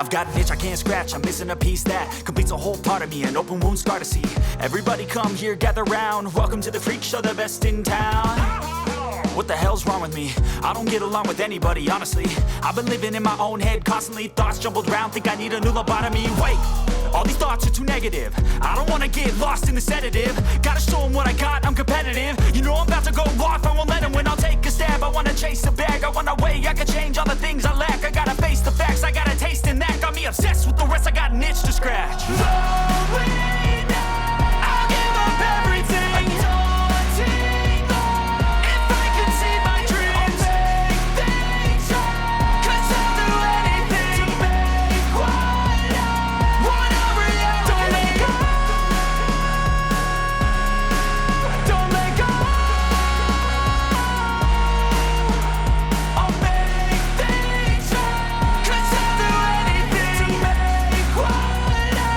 I've got an itch I can't scratch, I'm missing a piece that completes a whole part of me, an open wound scar to see. Everybody come here, gather round, welcome to the freak show, the best in town. What the hell's wrong with me? I don't get along with anybody, honestly. I've been living in my own head constantly, thoughts jumbled round, think I need a new lobotomy. Wait, all these thoughts are too negative. I don't wanna get lost in the sedative. Gotta show them what I got, I'm competitive. You know I'm about to go off, I won't let them win, I'll take a stab. I wanna chase a bag, I wanna weigh, I can change all the things I lack. I gotta face the facts, I got a taste in that. Got me obsessed with the rest, I got an itch to scratch. Lonely now, I'll give up everything. Daunting thought, if I could see my dreams, I'll make things right. 'Cause I'll do anything to make what I wanna reality. Don't let go, don't let go. I'll make things right. 'Cause I'll do anything to make what I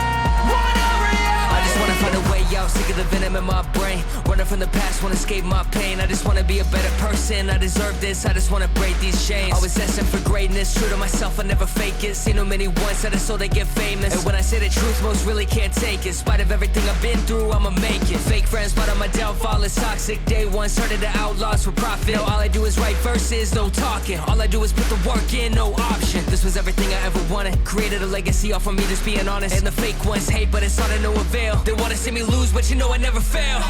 wanna reality. I just wanna find a way out, sick of the venom in my brain. Running from the past, wanna escape my pain. I just wanna be a better person, I deserve this. I just wanna break these chains. Always asking for greatness, true to myself, I never fake it. Seen too many once that I so they get famous. And when I say the truth, most really can't take it. In spite of everything I've been through, I'ma make it. Fake friends, but on my downfall is toxic. Day one, started to outlaws for profit. Now all I do is write verses, no talking. All I do is put the work in, no option. This was everything I ever wanted. Created a legacy off of me just being honest. And the fake ones hate, but it's all to no avail. They wanna see me lose, but you know I never fail.